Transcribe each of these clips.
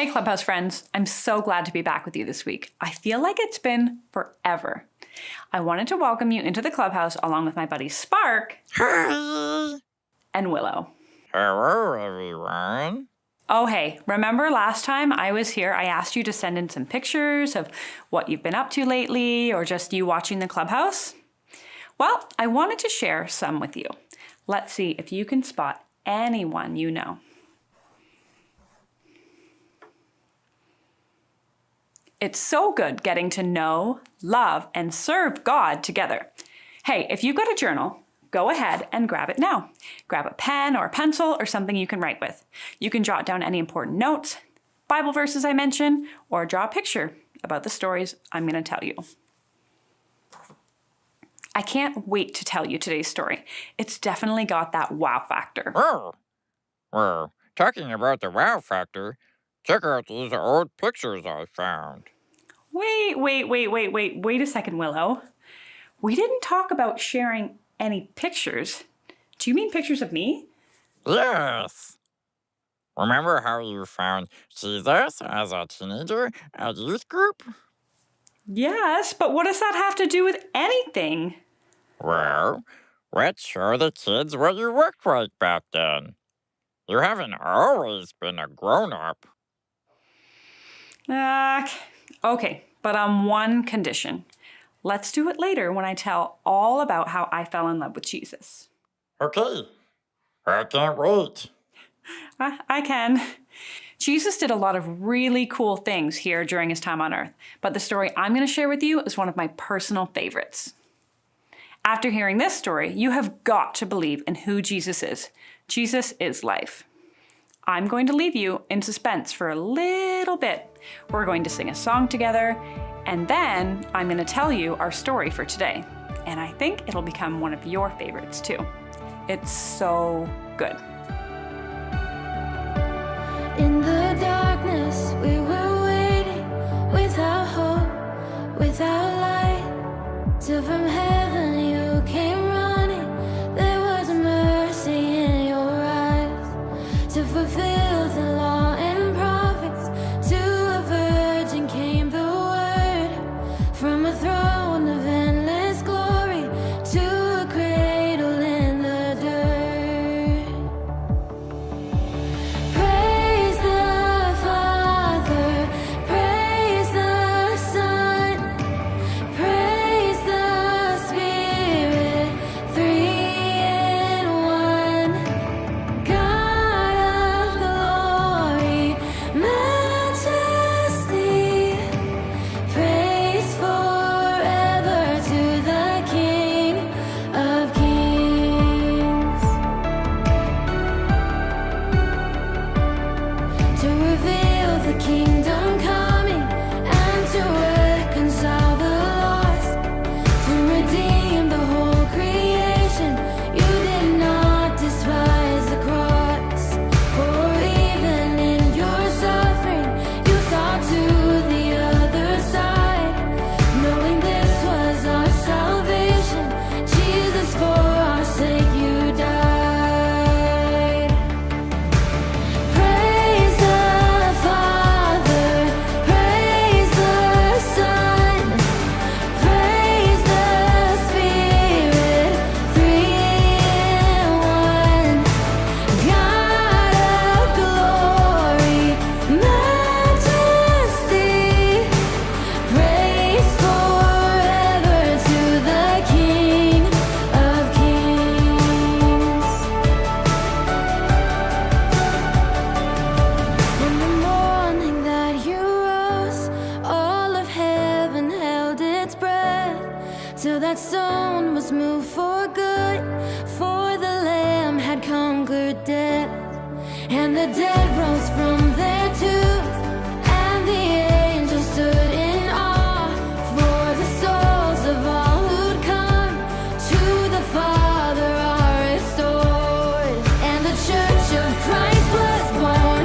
Hey Clubhouse friends, I'm so glad to be back with you this week. I feel like it's been forever. I wanted to welcome you into the Clubhouse along with my buddies Spark Hi. and Willow. Hello, everyone. Oh hey, remember last time I was here, I asked you to send in some pictures of what you've been up to lately or just you watching the Clubhouse? Well, I wanted to share some with you. Let's see if you can spot anyone you know. It's so good getting to know, love, and serve God together. Hey, if you've got a journal, go ahead and grab it now. Grab a pen or a pencil or something you can write with. You can jot down any important notes, Bible verses I mention, or draw a picture about the stories I'm going to tell you. I can't wait to tell you today's story. It's definitely got that wow factor. Oh, well, talking about the wow factor, check out these old pictures I found. Wait a second, Willow. We didn't talk about sharing any pictures. Do you mean pictures of me? Yes. Remember how you found Jesus as a teenager at youth group? Yes, but what does that have to do with anything? Well, let's show the kids what you looked like back then. You haven't always been a grown-up. Okay, but on one condition. Let's do it later when I tell all about how I fell in love with Jesus. Okay, I can't wait. I can. Jesus did a lot of really cool things here during his time on earth, but the story I'm going to share with you is one of my personal favorites. After hearing this story, you have got to believe in who Jesus is. Jesus is life. I'm going to leave you in suspense for a little bit. We're going to sing a song together, and then I'm going to tell you our story for today. And I think it'll become one of your favorites too. It's so good. In the darkness, we were waiting, without hope, without light, till from heaven you came running. There was mercy in your eyes to fulfill the law and prophets. To a virgin came the word from a throne of endless glory to a cradle in the dirt. Praise the Father, praise the Son, praise the Spirit, three in one. God of glory, majesty, praise forever to the King of Kings. To reveal the kingdom coming and to reconcile the lost, to redeem the whole creation. You did not despise the cross, for even in your suffering you saw to the other side, knowing this was our salvation. Jesus, for our sake you died. Praise the Father, praise the Son, praise the Spirit, three in one. God of glory, majesty, praise forever to the King of Kings. In the morning that you rose, all of heaven held its breath, till that stone was moved for good, for the Lamb had conquered death. And the dead rose from their tombs, and the angels stood in awe, for the souls of all who'd come to the Father are restored. And the church of Christ was born,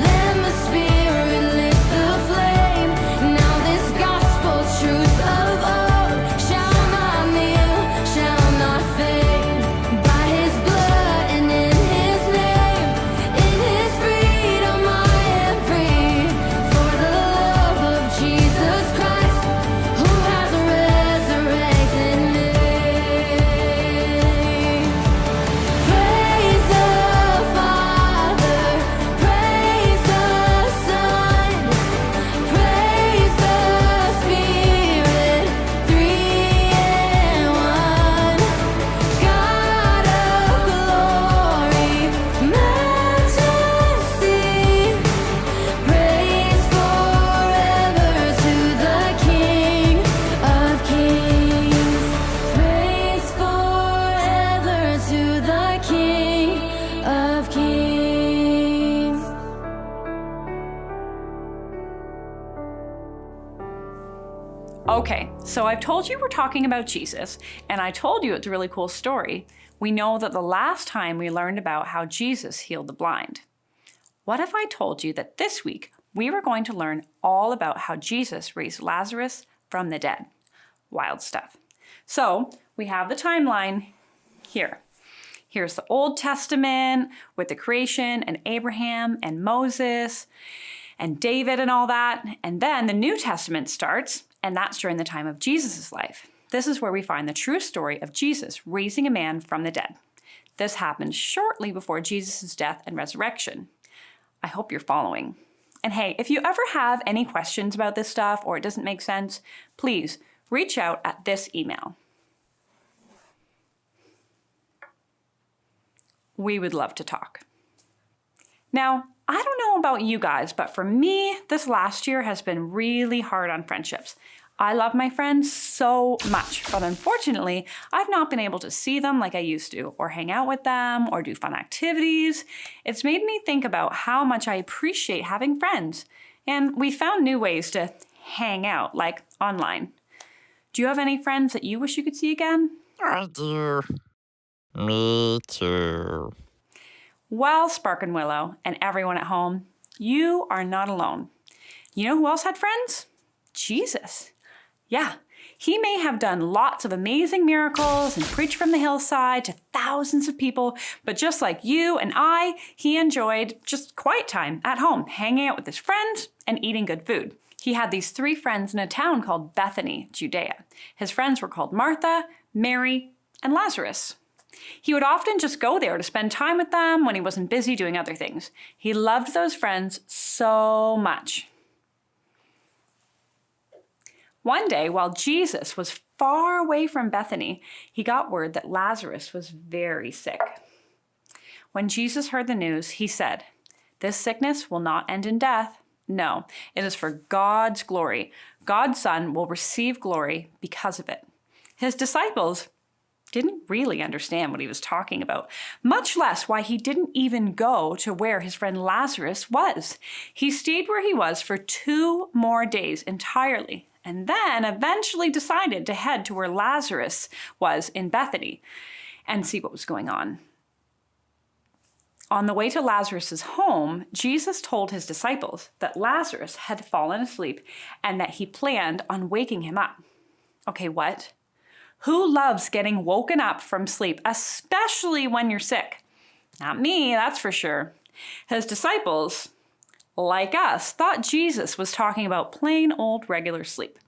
then the Spirit lit the flame. Now this gospel truth of old shall not kneel, shall not fade. By his blood and in his name, in his freedom Okay, so I've told you we're talking about Jesus, and I told you it's a really cool story. We know that the last time we learned about how Jesus healed the blind. What if I told you that this week we were going to learn all about how Jesus raised Lazarus from the dead? Wild stuff. So we have the timeline here. Here's the Old Testament with the creation and Abraham and Moses and David and all that. And then the New Testament starts, and that's during the time of Jesus' life. This is where we find the true story of Jesus raising a man from the dead. This happened shortly before Jesus' death and resurrection. I hope you're following. And hey, if you ever have any questions about this stuff or it doesn't make sense, please reach out at this email. We would love to talk. Now, I don't know about you guys, but for me, this last year has been really hard on friendships. I love my friends so much, but unfortunately, I've not been able to see them like I used to, or hang out with them, or do fun activities. It's made me think about how much I appreciate having friends, and we found new ways to hang out, like online. Do you have any friends that you wish you could see again? I do. Me too. Well, Spark and Willow, and everyone at home, you are not alone. You know who else had friends? Jesus. Yeah, he may have done lots of amazing miracles and preached from the hillside to thousands of people, but just like you and I, he enjoyed just quiet time at home, hanging out with his friends and eating good food. He had these 3 friends in a town called Bethany, Judea. His friends were called Martha, Mary, and Lazarus. He would often just go there to spend time with them when he wasn't busy doing other things. He loved those friends so much. One day, while Jesus was far away from Bethany, he got word that Lazarus was very sick. When Jesus heard the news, he said, "This sickness will not end in death. No, it is for God's glory. God's Son will receive glory because of it." His disciples didn't really understand what he was talking about, much less why he didn't even go to where his friend Lazarus was. He stayed where he was for 2 more days entirely, and then eventually decided to head to where Lazarus was in Bethany and see what was going on. On the way to Lazarus' home, Jesus told his disciples that Lazarus had fallen asleep and that he planned on waking him up. Okay, what? Who loves getting woken up from sleep, especially when you're sick? Not me, that's for sure. His disciples, like us, thought Jesus was talking about plain old regular sleep.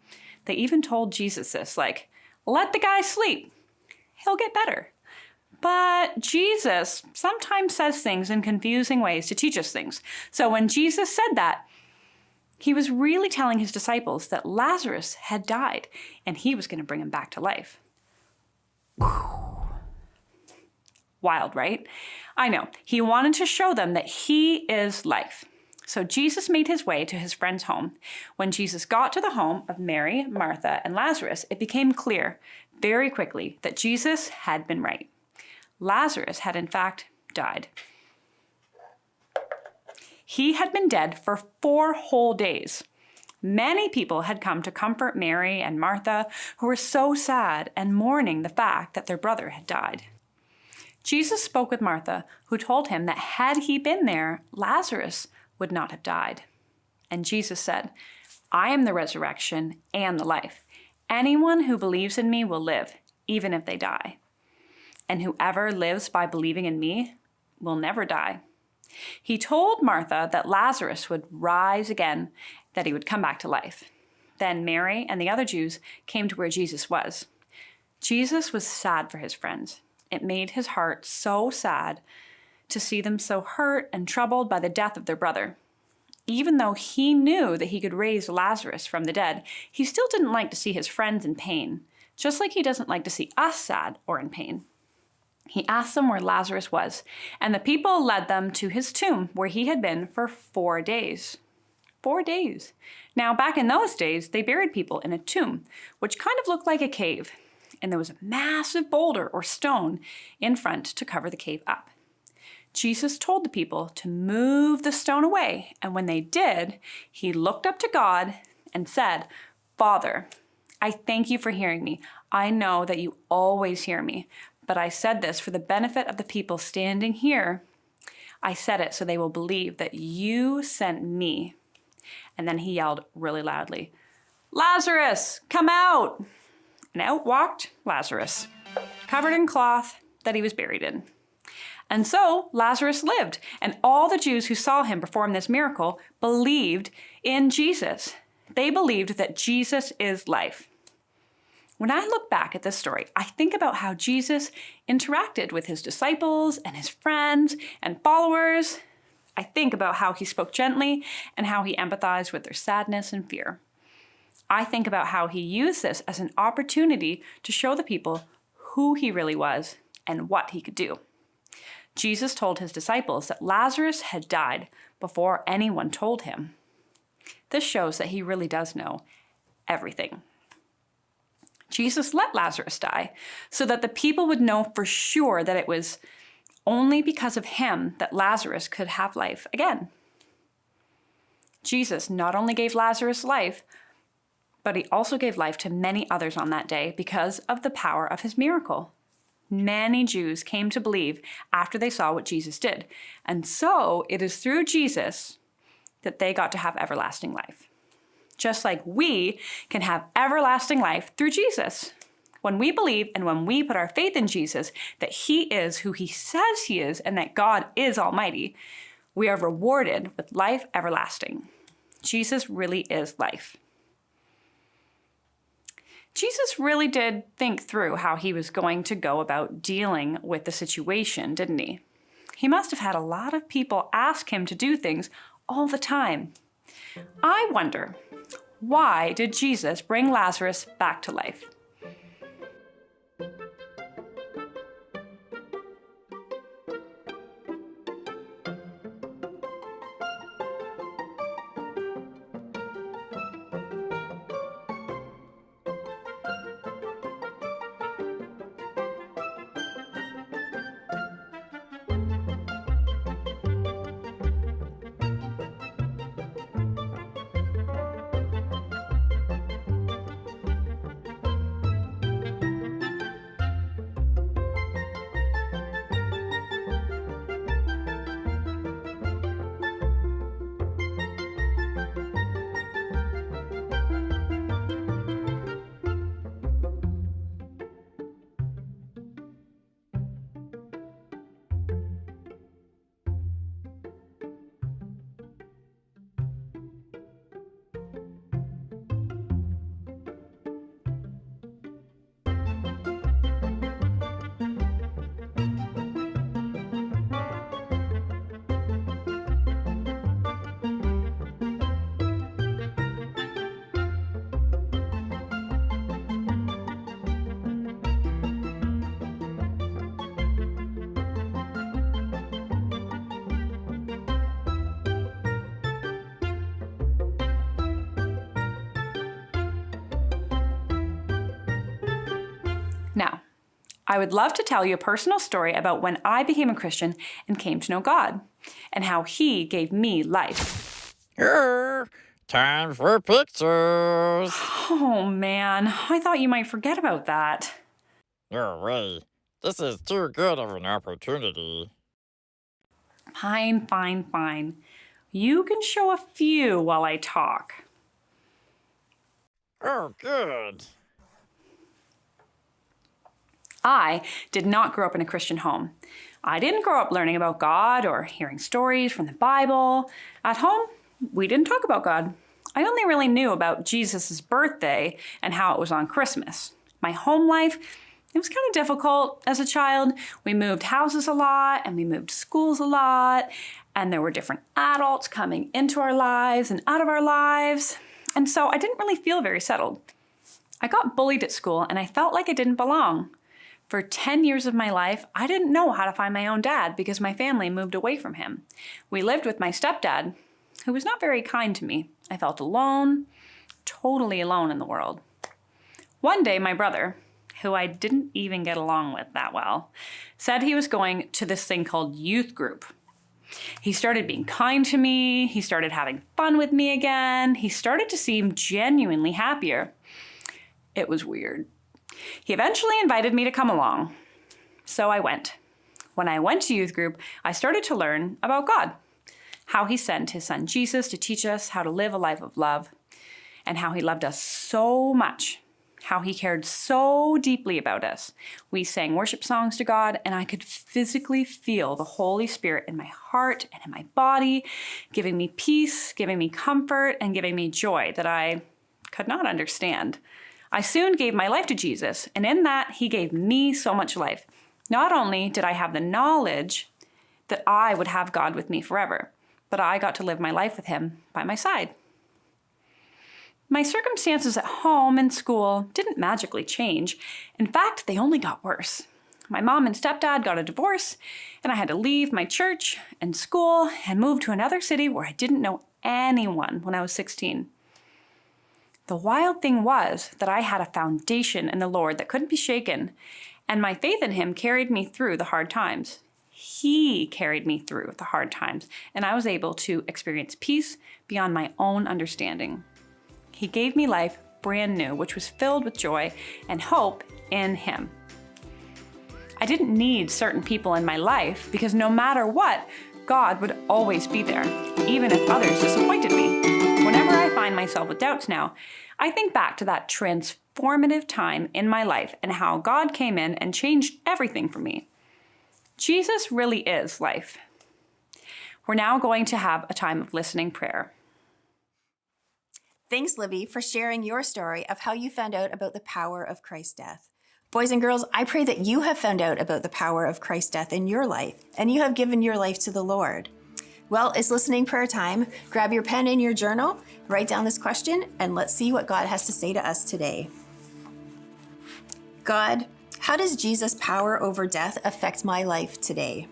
They even told Jesus this, like, "Let the guy sleep. He'll get better." But Jesus sometimes says things in confusing ways to teach us things. So when Jesus said that, he was really telling his disciples that Lazarus had died and he was going to bring him back to life. Wild, right? I know. He wanted to show them that he is life. So Jesus made his way to his friend's home. When Jesus got to the home of Mary, Martha, and Lazarus, it became clear very quickly that Jesus had been right. Lazarus had in fact died. He had been dead for 4 whole days. Many people had come to comfort Mary and Martha, who were so sad and mourning the fact that their brother had died. Jesus spoke with Martha, who told him that had he been there, Lazarus would not have died. And Jesus said, "I am the resurrection and the life. Anyone who believes in me will live, even if they die. And whoever lives by believing in me will never die." He told Martha that Lazarus would rise again, that he would come back to life. Then Mary and the other Jews came to where Jesus was. Jesus was sad for his friends. It made his heart so sad to see them so hurt and troubled by the death of their brother. Even though he knew that he could raise Lazarus from the dead, he still didn't like to see his friends in pain, just like he doesn't like to see us sad or in pain. He asked them where Lazarus was, and the people led them to his tomb, where he had been for 4 days. 4 days. Now, back in those days, they buried people in a tomb, which kind of looked like a cave, and there was a massive boulder or stone in front to cover the cave up. Jesus told the people to move the stone away, and when they did, he looked up to God and said, "Father, I thank you for hearing me. I know that you always hear me, but I said this for the benefit of the people standing here. I said it so they will believe that you sent me. And then he yelled really loudly, Lazarus, come out! And out walked Lazarus, covered in cloth that he was buried in. And so Lazarus lived, and all the Jews who saw him perform this miracle believed in Jesus. They believed that Jesus is life. When I look back at this story, I think about how Jesus interacted with his disciples and his friends and followers. I think about how he spoke gently and how he empathized with their sadness and fear. I think about how he used this as an opportunity to show the people who he really was and what he could do. Jesus told his disciples that Lazarus had died before anyone told him. This shows that he really does know everything. Jesus let Lazarus die so that the people would know for sure that it was only because of him that Lazarus could have life again. Jesus not only gave Lazarus life, but he also gave life to many others on that day because of the power of his miracle. Many Jews came to believe after they saw what Jesus did. And so it is through Jesus that they got to have everlasting life. Just like we can have everlasting life through Jesus. When we believe and when we put our faith in Jesus, that he is who he says he is and that God is almighty, we are rewarded with life everlasting. Jesus really is life. Jesus really did think through how he was going to go about dealing with the situation, didn't he? He must have had a lot of people ask him to do things all the time. I wonder, why did Jesus bring Lazarus back to life? Now, I would love to tell you a personal story about when I became a Christian and came to know God, and how he gave me life. Time for pictures. Oh man, I thought you might forget about that. No way. This is too good of an opportunity. Fine. You can show a few while I talk. Oh, good. I did not grow up in a Christian home. I didn't grow up learning about God or hearing stories from the Bible. At home, we didn't talk about God. I only really knew about Jesus' birthday and how it was on Christmas. My home life, it was kind of difficult as a child. We moved houses a lot and we moved schools a lot, and there were different adults coming into our lives and out of our lives. And so I didn't really feel very settled. I got bullied at school and I felt like I didn't belong. For 10 years of my life, I didn't know how to find my own dad because my family moved away from him. We lived with my stepdad, who was not very kind to me. I felt alone, totally alone in the world. One day, my brother, who I didn't even get along with that well, said he was going to this thing called youth group. He started being kind to me. He started having fun with me again. He started to seem genuinely happier. It was weird. He eventually invited me to come along. So I went. When I went to youth group, I started to learn about God, how he sent his son Jesus to teach us how to live a life of love, and how he loved us so much, how he cared so deeply about us. We sang worship songs to God, and I could physically feel the Holy Spirit in my heart and in my body, giving me peace, giving me comfort, and giving me joy that I could not understand. I soon gave my life to Jesus, and in that, he gave me so much life. Not only did I have the knowledge that I would have God with me forever, but I got to live my life with him by my side. My circumstances at home and school didn't magically change. In fact, they only got worse. My mom and stepdad got a divorce, and I had to leave my church and school and move to another city where I didn't know anyone when I was 16. The wild thing was that I had a foundation in the Lord that couldn't be shaken, and my faith in him carried me through the hard times. He carried me through the hard times, and I was able to experience peace beyond my own understanding. He gave me life brand new, which was filled with joy and hope in him. I didn't need certain people in my life because no matter what, God would always be there, even if others disappointed me. Whenever I find myself with doubts now, I think back to that transformative time in my life and how God came in and changed everything for me. Jesus really is life. We're now going to have a time of listening prayer. Thanks, Libby, for sharing your story of how you found out about the power of Christ's death. Boys and girls, I pray that you have found out about the power of Christ's death in your life, and you have given your life to the Lord. Well, it's listening prayer time. Grab your pen and your journal, write down this question, and let's see what God has to say to us today. God, how does Jesus' power over death affect my life today?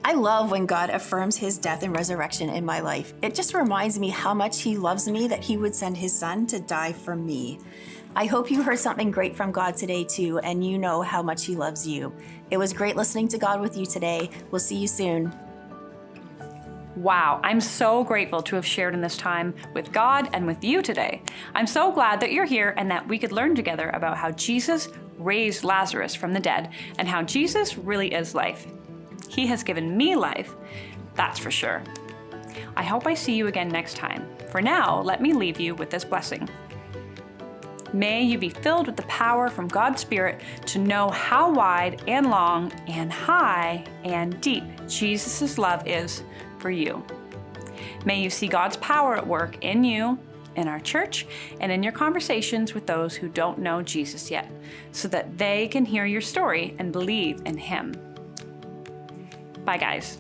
I love when God affirms his death and resurrection in my life. It just reminds me how much he loves me that he would send his son to die for me. I hope you heard something great from God today too, and you know how much he loves you. It was great listening to God with you today. We'll see you soon. Wow, I'm so grateful to have shared in this time with God and with you today. I'm so glad that you're here and that we could learn together about how Jesus raised Lazarus from the dead and how Jesus really is life. He has given me life, that's for sure. I hope I see you again next time. For now, let me leave you with this blessing. May you be filled with the power from God's Spirit to know how wide and long and high and deep Jesus' love is for you. May you see God's power at work in you, in our church, and in your conversations with those who don't know Jesus yet, so that they can hear your story and believe in him. Bye, guys.